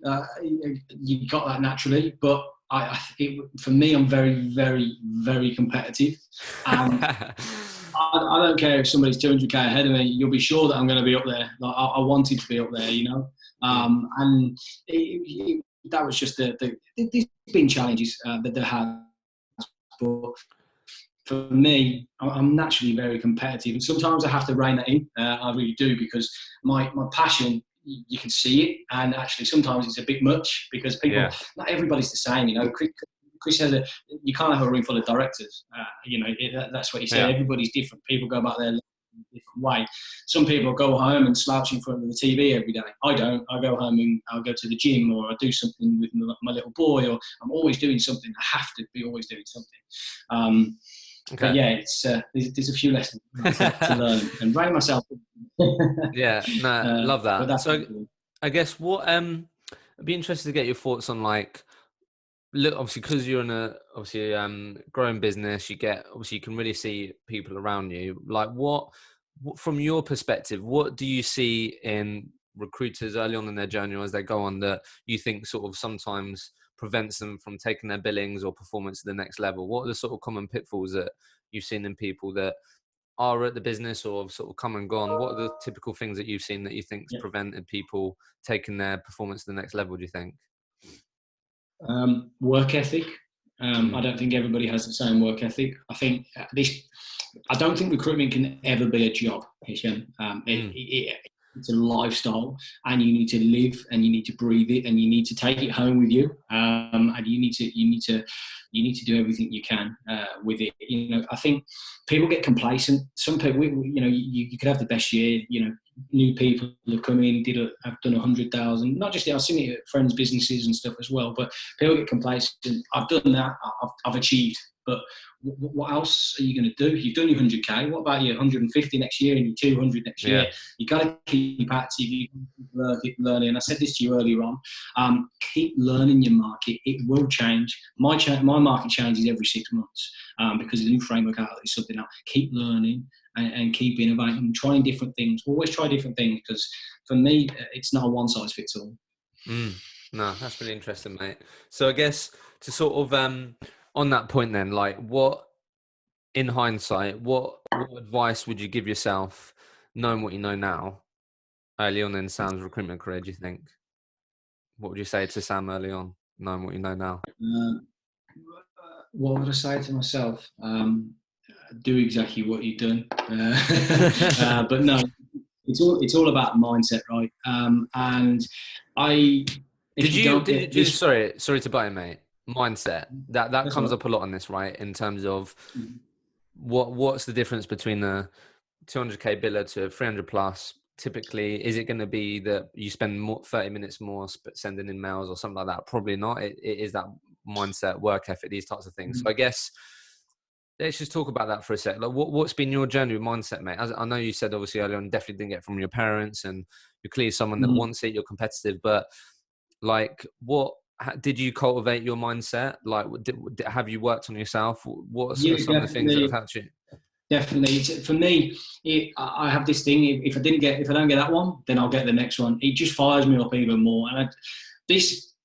You got that naturally, but for me, I'm very, very, very competitive. I don't care if somebody's 200k ahead of me. You'll be sure that I'm going to be up there. Like, I wanted to be up there, and that was just there's been challenges that there have, but for me, I'm naturally very competitive, and sometimes I have to rein that in. I really do, because my passion, you can see it, and actually sometimes it's a bit much, because not everybody's the same. Chris says you can't have a room full of directors. That's what he said. Yeah. Everybody's different. People go about their life in a different way. Some people go home and slouch in front of the TV every day. I don't. I go home and I'll go to the gym, or I do something with my little boy, or I'm always doing something. I have to be always doing something. Okay. But yeah, there's a few lessons to learn and rein myself. Yeah, no, love that. So I guess I'd be interested to get your thoughts on, like, look, obviously, because you're in a growing business, you can really see people around you. Like, what from your perspective, what do you see in recruiters early on in their journey, or as they go on, that you think sort of sometimes prevents them from taking their billings or performance to the next level? What are the sort of common pitfalls that you've seen in people that are at the business or have sort of come and gone? What are the typical things that you've seen that you think's prevented people taking their performance to the next level, do you think? Work ethic. I don't think everybody has the same work ethic. I think I don't think recruitment can ever be a job. It's a lifestyle, and you need to live, and you need to breathe it, and you need to take it home with you. And you need to do everything you can with it. I think people get complacent. Some people, you could have the best year. New people have come in, have done 100,000. Not just I've seen it at friends' businesses and stuff as well. But people get complacent. I've done that. I've achieved. But what else are you going to do? You've done your 100k. What about your 150 next year and your 200 next year? You got to keep active. You keep learning. I said this to you earlier on. Keep learning your market. It will change. My market changes every 6 months because the new framework out is something else. Keep learning and keep innovating, trying different things. Always try different things, because for me, it's not a one size fits all. No, that's really interesting, mate. So I guess to sort of on that point then, like, what, in hindsight, what advice would you give yourself, knowing what you know now, early on in Sam's recruitment career, do you think? What would you say to Sam early on, knowing what you know now? What would I say to myself? Do exactly what you've done. But no, it's all about mindset, right? And sorry to butt in, mate. Mindset, that comes up a lot on this, right? In terms of what's the difference between the 200k biller to 300 plus? Typically, is it going to be that you spend 30 minutes more sending in mails or something like that? Probably not. It is that mindset, work ethic, these types of things. So I guess let's just talk about that for a sec. Like, what's been your journey with mindset, mate? As I know you said obviously earlier on, definitely didn't get it from your parents, and you're clearly someone that wants it, you're competitive, but like, what did you cultivate your mindset? Like, have you worked on yourself? What are some of the things that have helped you? Definitely. For me, I have this thing. If I don't get that one, then I'll get the next one. It just fires me up even more. And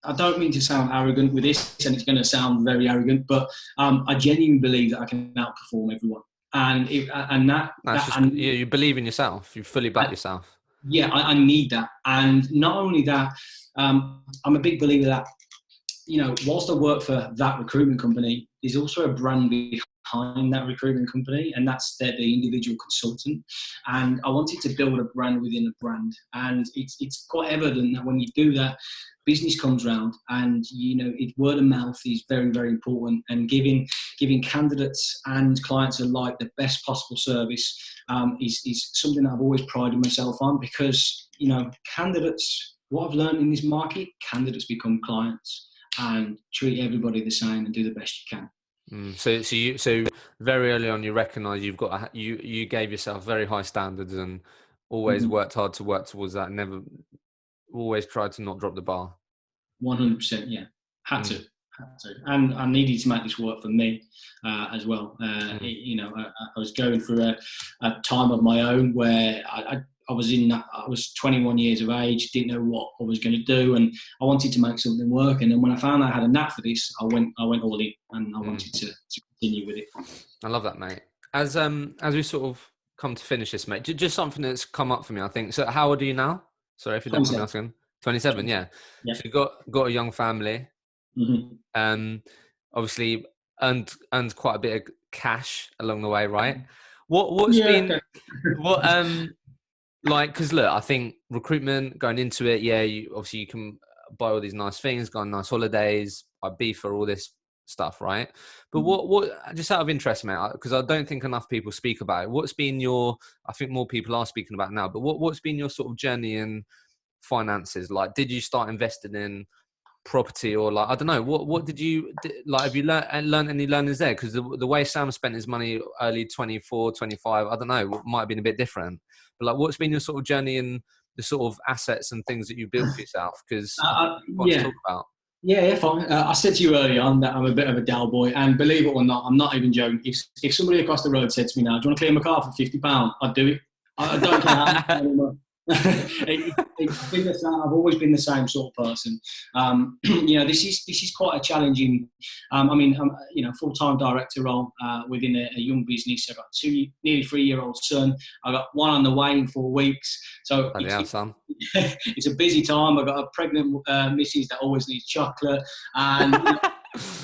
I don't mean to sound arrogant with this, and it's going to sound very arrogant, but I genuinely believe that I can outperform everyone. And you believe in yourself. You fully back yourself. Yeah, I need that. And not only that, I'm a big believer that, whilst I work for That Recruitment Company, there's also a brand behind That Recruitment Company, and that's the individual consultant. And I wanted to build a brand within a brand. And it's quite evident that when you do that, business comes round, and word of mouth is very, very important. And giving candidates and clients alike the best possible service is something that I've always prided myself on, because candidates, what I've learned in this market, candidates become clients, and treat everybody the same and do the best you can. So very early on, you recognise you gave yourself very high standards and always worked hard to work towards that. Never, always tried to not drop the bar. 100%, yeah. Had to. And I needed to make this work for me as well. I was going through a time of my own where I was 21 years of age, didn't know what I was going to do, and I wanted to make something work. And then when I found out I had a knack for this, I went all in, and I wanted to continue with it. I love that, mate. As we sort of come to finish this, mate, just something that's come up for me, I think. So how old are you now? Sorry if you don't mind me asking. 27, yeah. So you've got a young family. Obviously earned quite a bit of cash along the way, right? Like, because look, I think recruitment, going into it, you can buy all these nice things, go on nice holidays, buy beef for all this stuff, right? But what just out of interest, mate, because I don't think enough people speak about it. What's been I think more people are speaking about it now, but what's been your sort of journey in finances? Like, did you start investing in property, or like, I don't know, what did you like? Have you learned any learnings there? Because the way Sam spent his money early 24, 25, I don't know, might have been a bit different. But like, what's been your sort of journey in the sort of assets and things that you built for yourself? Because to talk about. Yeah, fine. I said to you earlier on that I'm a bit of a Dal boy, and believe it or not, I'm not even joking. If somebody across the road said to me now, "Do you want to clear my car for £50?" I'd do it. I don't care how much anymore. I've been the same, I've always been the same sort of person. This is quite a challenging. Full-time director role within a young business. I've got two nearly 3-year-old son. I've got one on the way in 4 weeks. So it's a busy time. I've got a pregnant missus that always needs chocolate, and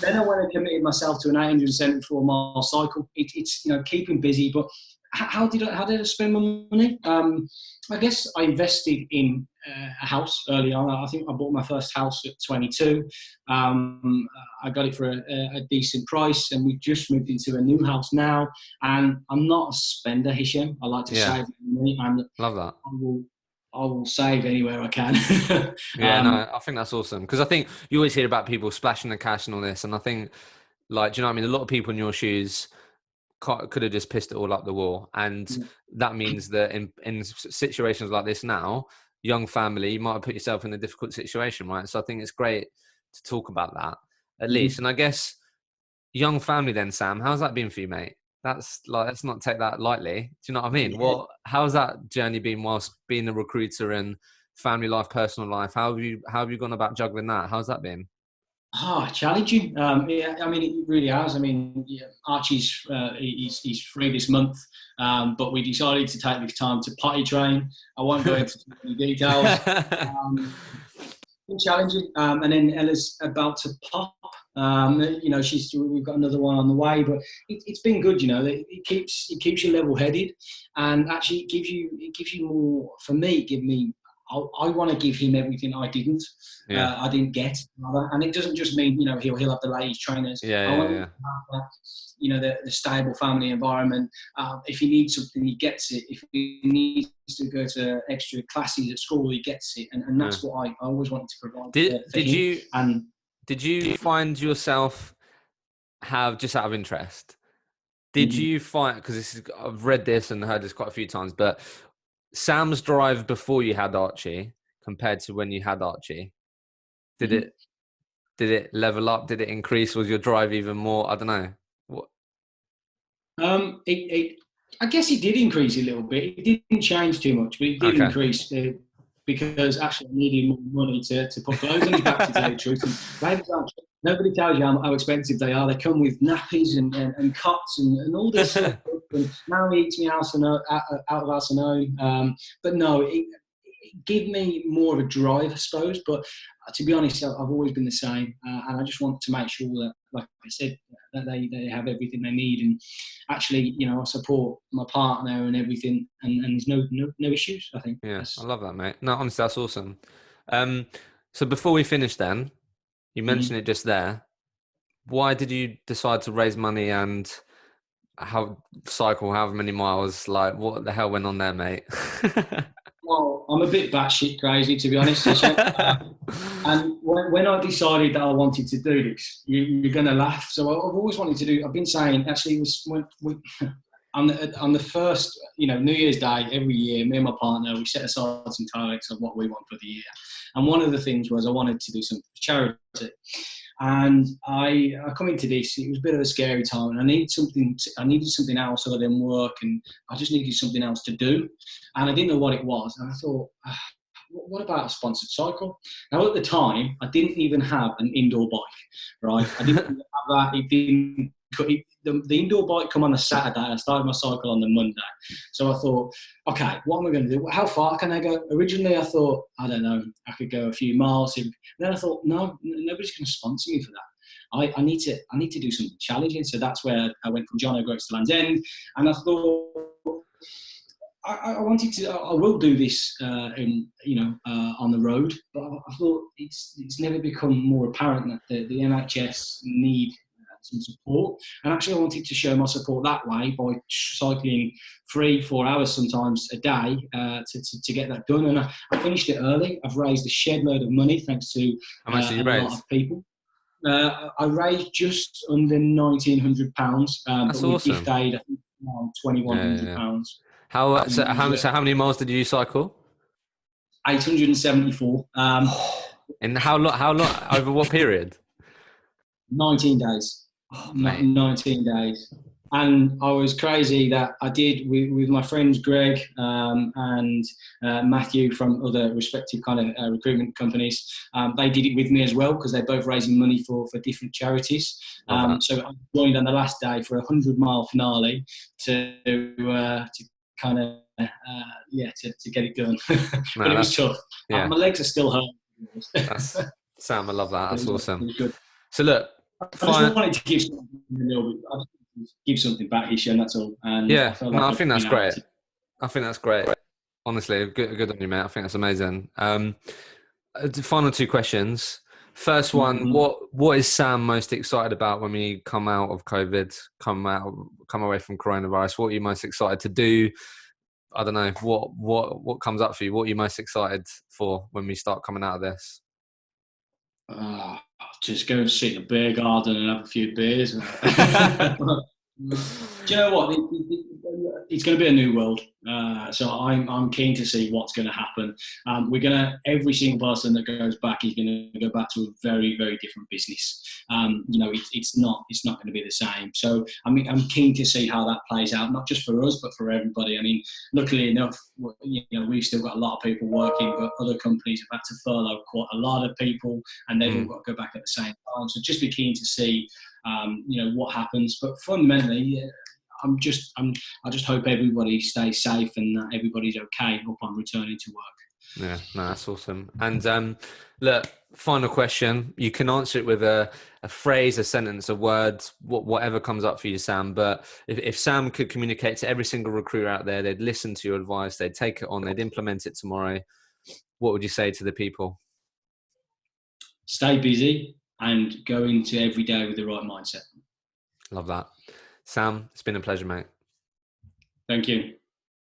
then I went and committed myself to an 874-mile cycle. It's keeping busy, but how did I spend my money? I guess I invested in a house early on. I think I bought my first house at 22. I got it for a decent price, and we've just moved into a new house now. And I'm not a spender, Hisham. I like to save money. Love that. I will save anywhere I can. I think that's awesome, because I think you always hear about people splashing the cash and all this, and I think, like, do you know what I mean? A lot of people in your shoes could have just pissed it all up the wall, and that means that in situations like this now, young family, you might have put yourself in a difficult situation, right? So I think it's great to talk about that at least. And I guess young family then, Sam, how's that been for you, mate? That's like, let's not take that lightly. Do you know what I mean? Yeah. How's that journey been whilst being a recruiter and family life, personal life? How have you gone about juggling that? How's that been? Challenging. It really has. Archie's he's free this month, but we decided to take the time to potty train. I won't go into any details. Challenging. And then Ella's about to pop. We've got another one on the way, but it's been good. It keeps you level headed, and actually it gives you more. For me, I want to give him everything I didn't get, and it doesn't just mean he'll have the ladies trainers. I want him to have that, the stable family environment. If he needs something, he gets it. If he needs to go to extra classes at school, he gets it, and that's what I always wanted to provide. Did you find yourself just out of interest? Did you find, because I've read this and heard this quite a few times, but Sam's drive before you had Archie compared to when you had Archie, did it level up? Did it increase? Was your drive even more? I don't know. What? I guess it did increase a little bit. It didn't change too much, but it did increase because actually I needed more money to put clothes on his back, to tell you the truth. And nobody tells you how expensive they are. They come with nappies and cots and all this sort of stuff. And now he eats me out of house and home. But no, it gave me more of a drive, I suppose. But to be honest, I've always been the same. And I just want to make sure that, like I said, that they have everything they need. And actually, I support my partner and everything. And there's no issues, I think. Yeah, I love that, mate. No, honestly, that's awesome. So before we finish then, you mentioned it just there. Why did you decide to raise money and cycle however many miles? Like, what the hell went on there, mate? Well, I'm a bit batshit crazy, to be honest. And when I decided that I wanted to do this, you're going to laugh. So I've always wanted to do. I've been saying, actually, it was on the first, New Year's Day every year. Me and my partner, we set aside some targets of what we want for the year. And one of the things was I wanted to do some charity. And I come into this, it was a bit of a scary time, and I needed something else other than work, and I just needed something else to do. And I didn't know what it was. And I thought, what about a sponsored cycle? Now, at the time, I didn't even have an indoor bike, right? I didn't have that. The indoor bike come on a Saturday. I started my cycle on the Monday. So I thought, okay, what am I going to do? How far can I go? Originally, I thought, I don't know, I could go a few miles. Then I thought, no, nobody's going to sponsor me for that. I need to do something challenging. So that's where I went from John O'Groats to Land's End. And I thought, I wanted to. I will do this, on the road. But I thought it's never become more apparent that the NHS need some support, and actually I wanted to show my support that way by cycling 3-4 hours sometimes a day to get that done. And I finished it early. I've raised a shed load of money thanks to a lot of people. I raised just under £1,900. That's awesome. We gift aid, I think, £2,100. How many miles did you cycle? 874. And how long? Over what period? 19 days. Oh, mate. 19 days. And I was crazy that I did with my friends Greg and Matthew from other respective kind of recruitment companies. They did it with me as well because they're both raising money for different charities. So I joined on the last day for a 100-mile finale to kind of to get it done. But it was tough. Yeah. My legs are still hurt. Sam, I love that. That's awesome. It was good. So look, I just wanted to give something a little bit. I just give something back, Hishan, that's all. And yeah, I feel like I think that's great. to... I think that's great. Honestly, good on you, mate. I think that's amazing. The final two questions. First one, what is Sam most excited about when we come out of COVID, come away from coronavirus? What are you most excited to do? I don't know, what comes up for you? What are you most excited for when we start coming out of this? Just go and sit in a beer garden and have a few beers. Do you know what? It's going to be a new world. So I'm keen to see what's going to happen. Every single person that goes back is going to go back to a very, very different business. It's not going to be the same. So I'm keen to see how that plays out, not just for us, but for everybody. I mean, luckily enough, we've still got a lot of people working, but other companies have had to furlough quite a lot of people, and they've all got to go back at the same time. So just be keen to see what happens. But fundamentally, I just hope everybody stays safe and that everybody's okay upon returning to work. Yeah, no, that's awesome. And look, final question. You can answer it with a phrase, a sentence, a word, whatever comes up for you, Sam. But if Sam could communicate to every single recruiter out there, they'd listen to your advice, they'd take it on, they'd implement it tomorrow, what would you say to the people? Stay busy and go into every day with the right mindset. Love that. Sam, it's been a pleasure, mate. Thank you.